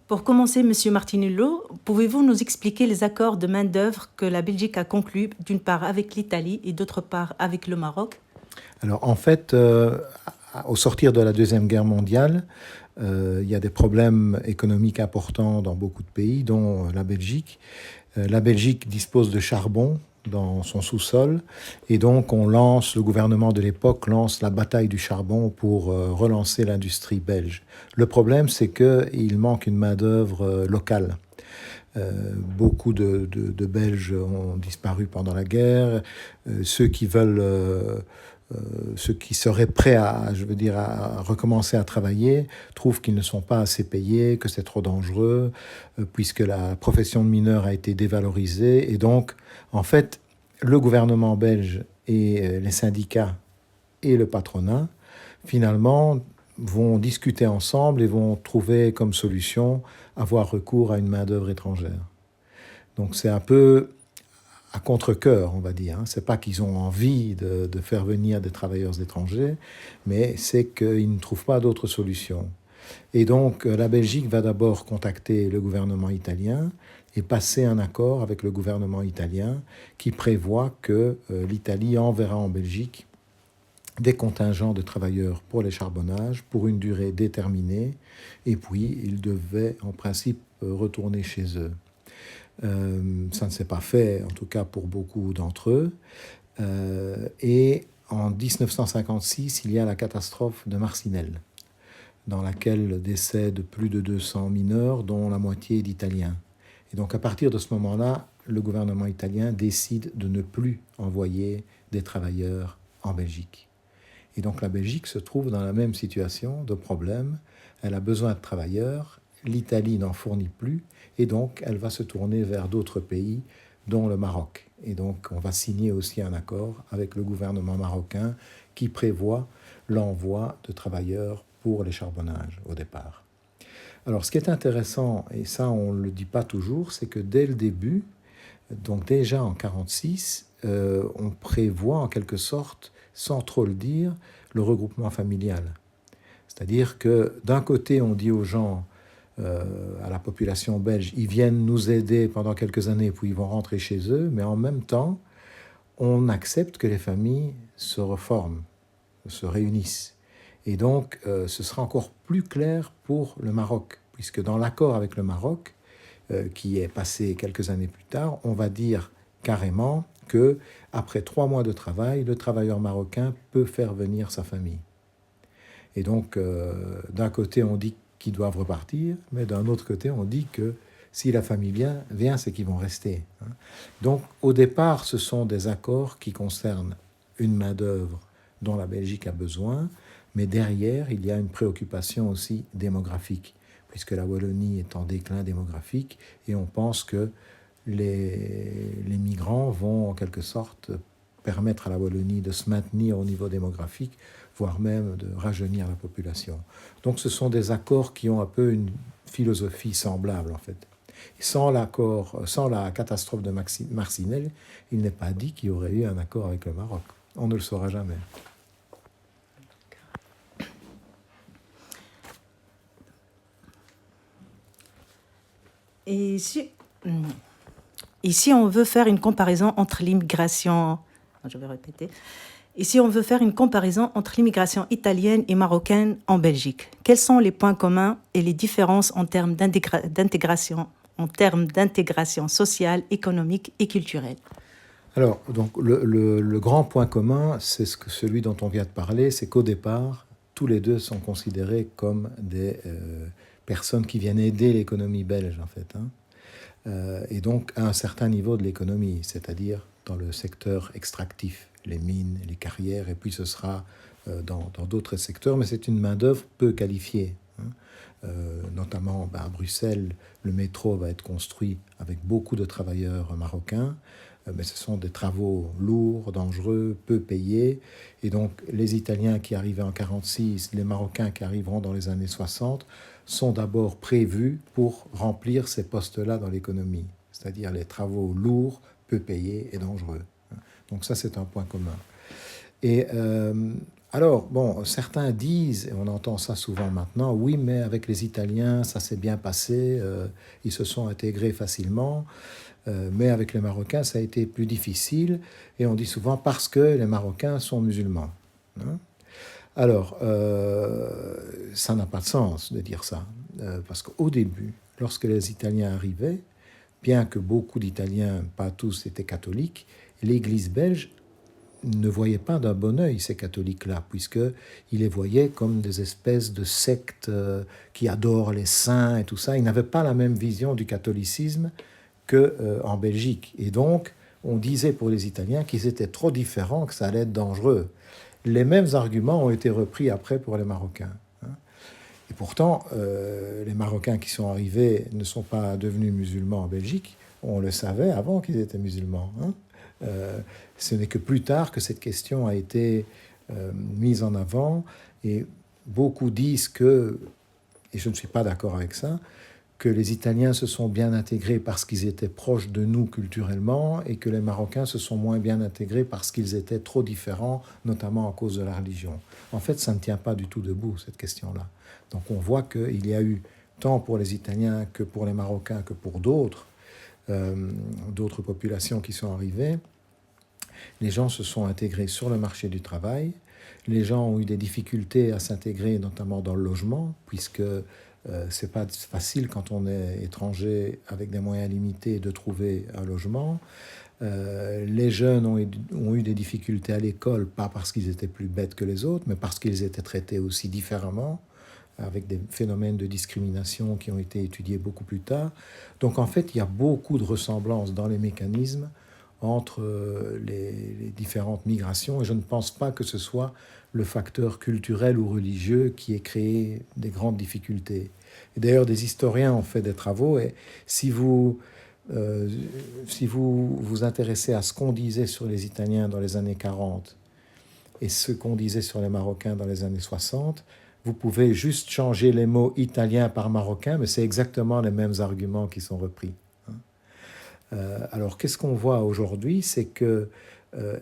Pour commencer, Monsieur Martinello, pouvez-vous nous expliquer les accords de main-d'œuvre que la Belgique a conclus, d'une part avec l'Italie et d'autre part avec le Maroc? Alors, en fait, au sortir de la Deuxième Guerre mondiale, il y a des problèmes économiques importants dans beaucoup de pays, dont la Belgique. La Belgique dispose de charbon dans son sous-sol, et donc le gouvernement de l'époque lance la bataille du charbon pour relancer l'industrie belge. Le problème, c'est qu'il manque une main-d'œuvre locale. Beaucoup de Belges ont disparu pendant la guerre. Ceux qui seraient prêts à recommencer à travailler trouvent qu'ils ne sont pas assez payés, que c'est trop dangereux, puisque la profession de mineur a été dévalorisée. Et donc, en fait, le gouvernement belge et les syndicats et le patronat, finalement, vont discuter ensemble et vont trouver comme solution avoir recours à une main-d'œuvre étrangère. Donc c'est un peu à contre-cœur, on va dire. C'est pas qu'ils ont envie de faire venir des travailleurs étrangers, mais c'est qu'ils ne trouvent pas d'autre solution. Et donc la Belgique va d'abord contacter le gouvernement italien et passer un accord avec le gouvernement italien qui prévoit que l'Italie enverra en Belgique des contingents de travailleurs pour les charbonnages pour une durée déterminée, et puis ils devaient en principe retourner chez eux. Ça ne s'est pas fait, en tout cas pour beaucoup d'entre eux. Et en 1956, il y a la catastrophe de Marcinelle, dans laquelle décèdent plus de 200 mineurs, dont la moitié d'Italiens. Et donc à partir de ce moment-là, le gouvernement italien décide de ne plus envoyer des travailleurs en Belgique. Et donc la Belgique se trouve dans la même situation de problème. Elle a besoin de travailleurs, l'Italie n'en fournit plus, et donc elle va se tourner vers d'autres pays, dont le Maroc. Et donc on va signer aussi un accord avec le gouvernement marocain qui prévoit l'envoi de travailleurs pour les charbonnages au départ. Alors ce qui est intéressant, et ça on ne le dit pas toujours, c'est que dès le début, donc déjà en 1946, on prévoit en quelque sorte, sans trop le dire, le regroupement familial. C'est-à-dire que d'un côté, on dit aux gens, à la population belge, ils viennent nous aider pendant quelques années, puis ils vont rentrer chez eux, mais en même temps, on accepte que les familles se reforment, se réunissent. Et donc, ce sera encore plus clair pour le Maroc, puisque dans l'accord avec le Maroc, qui est passé quelques années plus tard, on va dire carrément que après 3 mois de travail, le travailleur marocain peut faire venir sa famille. Et donc, d'un côté, on dit qu'ils doivent repartir, mais d'un autre côté, on dit que si la famille vient, c'est qu'ils vont rester. Donc, au départ, ce sont des accords qui concernent une main-d'œuvre dont la Belgique a besoin, mais derrière, il y a une préoccupation aussi démographique, puisque la Wallonie est en déclin démographique, et on pense que les migrants vont en quelque sorte permettre à la Wallonie de se maintenir au niveau démographique, voire même de rajeunir la population. Donc ce sont des accords qui ont un peu une philosophie semblable en fait. Et sans la catastrophe de Marcinelle, il n'est pas dit qu'il y aurait eu un accord avec le Maroc. On ne le saura jamais. Et si on veut faire une comparaison entre l'immigration, je vais répéter, et si on veut faire une comparaison entre l'immigration italienne et marocaine en Belgique, quels sont les points communs et les différences en termes d'intégration sociale, économique et culturelle? Alors, donc, le grand point commun, c'est celui dont on vient de parler, c'est qu'au départ, tous les deux sont considérés comme des personnes qui viennent aider l'économie belge, en fait. Et donc, à un certain niveau de l'économie, c'est-à-dire dans le secteur extractif, les mines, les carrières, et puis ce sera dans d'autres secteurs, mais c'est une main-d'œuvre peu qualifiée. Notamment à Bruxelles, le métro va être construit avec beaucoup de travailleurs marocains, mais ce sont des travaux lourds, dangereux, peu payés. Et donc les Italiens qui arrivaient en 1946, les Marocains qui arriveront dans les années 60, sont d'abord prévus pour remplir ces postes-là dans l'économie, c'est-à-dire les travaux lourds, peu payés et dangereux. Donc ça, c'est un point commun. Et Alors, bon, certains disent, et on entend ça souvent maintenant, oui, mais avec les Italiens, ça s'est bien passé, ils se sont intégrés facilement, mais avec les Marocains, ça a été plus difficile, et on dit souvent parce que les Marocains sont musulmans. Hein. Alors, ça n'a pas de sens de dire ça, parce qu'au début, lorsque les Italiens arrivaient, bien que beaucoup d'Italiens, pas tous, étaient catholiques, l'Église belge ne voyait pas d'un bon œil ces catholiques-là, puisqu'ils les voyaient comme des espèces de sectes qui adorent les saints et tout ça. Ils n'avaient pas la même vision du catholicisme qu'en Belgique. Et donc, on disait pour les Italiens qu'ils étaient trop différents, que ça allait être dangereux. Les mêmes arguments ont été repris après pour les Marocains. Et pourtant, les Marocains qui sont arrivés ne sont pas devenus musulmans en Belgique. On le savait avant qu'ils étaient musulmans. Ce n'est que plus tard que cette question a été mise en avant. Et beaucoup disent que, et je ne suis pas d'accord avec ça, que les Italiens se sont bien intégrés parce qu'ils étaient proches de nous culturellement et que les Marocains se sont moins bien intégrés parce qu'ils étaient trop différents, notamment à cause de la religion. En fait, ça ne tient pas du tout debout, cette question-là. Donc on voit qu'il y a eu, tant pour les Italiens que pour les Marocains que pour d'autres populations qui sont arrivées, les gens se sont intégrés sur le marché du travail, les gens ont eu des difficultés à s'intégrer, notamment dans le logement, puisque c'est pas facile quand on est étranger avec des moyens limités de trouver un logement. Les jeunes ont eu des difficultés à l'école, pas parce qu'ils étaient plus bêtes que les autres, mais parce qu'ils étaient traités aussi différemment, avec des phénomènes de discrimination qui ont été étudiés beaucoup plus tard. Donc en fait, il y a beaucoup de ressemblances dans les mécanismes entre les différentes migrations, et je ne pense pas que ce soit le facteur culturel ou religieux qui ait créé des grandes difficultés. Et d'ailleurs, des historiens ont fait des travaux, et si vous vous intéressez à ce qu'on disait sur les Italiens dans les années 40 et ce qu'on disait sur les Marocains dans les années 60, vous pouvez juste changer les mots italien par marocain, mais c'est exactement les mêmes arguments qui sont repris. Alors, qu'est-ce qu'on voit aujourd'hui? C'est que,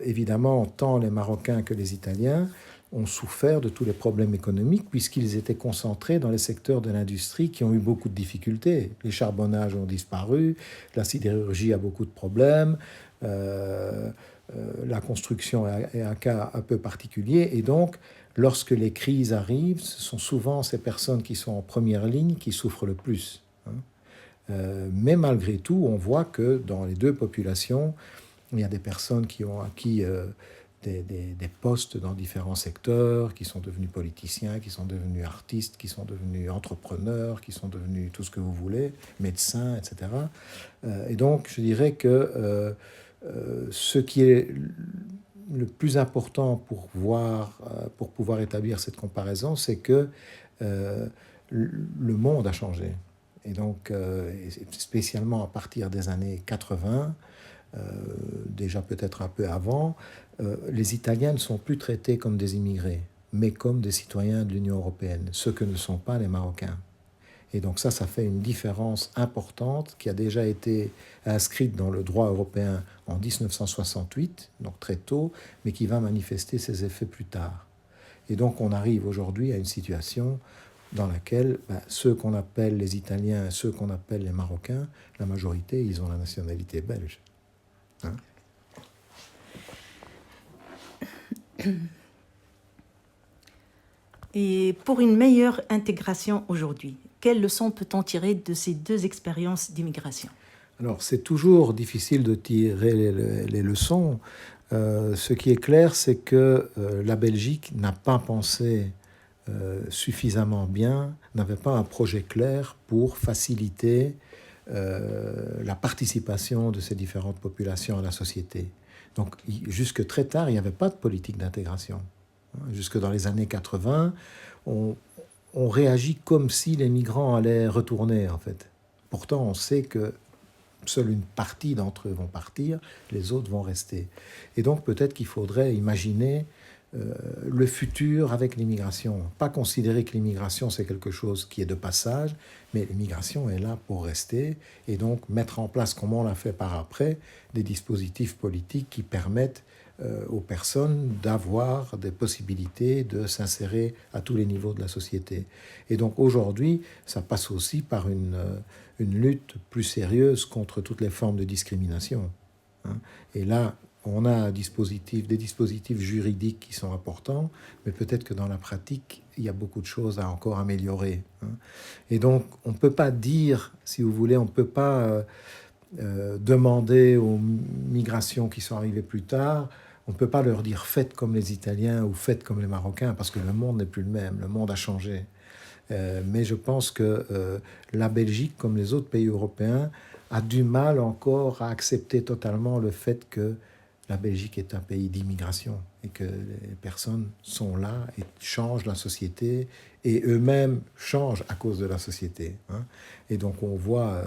évidemment, tant les Marocains que les Italiens ont souffert de tous les problèmes économiques puisqu'ils étaient concentrés dans les secteurs de l'industrie qui ont eu beaucoup de difficultés. Les charbonnages ont disparu, la sidérurgie a beaucoup de problèmes, la construction est un cas un peu particulier. Et donc, lorsque les crises arrivent, ce sont souvent ces personnes qui sont en première ligne qui souffrent le plus. Mais malgré tout, on voit que dans les deux populations, il y a des personnes qui ont acquis des postes dans différents secteurs, qui sont devenus politiciens, qui sont devenus artistes, qui sont devenus entrepreneurs, qui sont devenus tout ce que vous voulez, médecins, etc. Et donc, je dirais que ce qui est le plus important pour pouvoir établir cette comparaison, c'est que le monde a changé. Et donc, spécialement à partir des années 80, déjà peut-être un peu avant, les Italiens ne sont plus traités comme des immigrés, mais comme des citoyens de l'Union européenne, ce que ne sont pas les Marocains. Et donc ça fait une différence importante qui a déjà été inscrite dans le droit européen en 1968, donc très tôt, mais qui va manifester ses effets plus tard. Et donc on arrive aujourd'hui à une situation dans laquelle ceux qu'on appelle les Italiens et ceux qu'on appelle les Marocains, la majorité, ils ont la nationalité belge. Hein? Et pour une meilleure intégration aujourd'hui, quelles leçons peut-on tirer de ces deux expériences d'immigration? Alors, c'est toujours difficile de tirer les leçons. Ce qui est clair, c'est que la Belgique n'a pas pensé suffisamment bien, n'avait pas un projet clair pour faciliter la participation de ces différentes populations à la société. Donc, jusque très tard, il n'y avait pas de politique d'intégration. Jusque dans les années 80, on réagit comme si les migrants allaient retourner, en fait. Pourtant, on sait que seule une partie d'entre eux vont partir, les autres vont rester. Et donc, peut-être qu'il faudrait imaginer le futur avec l'immigration. Pas considérer que l'immigration, c'est quelque chose qui est de passage, mais l'immigration est là pour rester, et donc mettre en place, comme on l'a fait par après, des dispositifs politiques qui permettent aux personnes d'avoir des possibilités de s'insérer à tous les niveaux de la société. Et donc aujourd'hui, ça passe aussi par une lutte plus sérieuse contre toutes les formes de discrimination. Hein. Et là, on a des dispositifs juridiques qui sont importants, mais peut-être que dans la pratique, il y a beaucoup de choses à encore améliorer. Hein. Et donc, on ne peut pas dire, si vous voulez, on ne peut pas demander aux migrations qui sont arrivées plus tard, on ne peut pas leur dire faites comme les Italiens ou faites comme les Marocains, parce que le monde n'est plus le même, le monde a changé. Mais je pense que la Belgique, comme les autres pays européens, a du mal encore à accepter totalement le fait que la Belgique est un pays d'immigration et que les personnes sont là et changent la société et eux-mêmes changent à cause de la société. Hein. Et donc on voit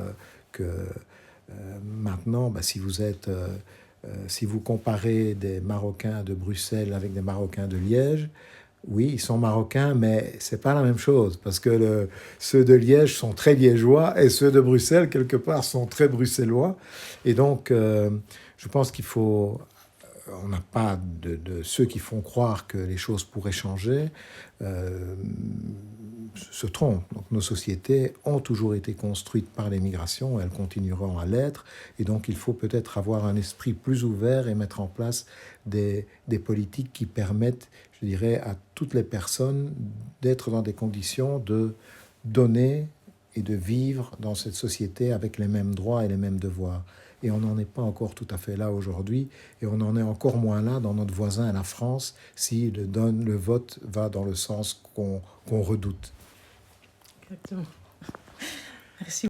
que maintenant, si vous comparez des Marocains de Bruxelles avec des Marocains de Liège, oui, ils sont marocains, mais c'est pas la même chose parce que ceux de Liège sont très liégeois et ceux de Bruxelles, quelque part, sont très bruxellois. Et donc, je pense qu'il faut... On n'a pas de ceux qui font croire que les choses pourraient changer se trompent. Donc, nos sociétés ont toujours été construites par les migrations, elles continueront à l'être. Et donc, il faut peut-être avoir un esprit plus ouvert et mettre en place des politiques qui permettent, je dirais, à toutes les personnes d'être dans des conditions de donner et de vivre dans cette société avec les mêmes droits et les mêmes devoirs. Et on n'en est pas encore tout à fait là aujourd'hui, et on en est encore moins là dans notre voisin, la France, si le vote va dans le sens qu'on redoute. Exactement. Merci.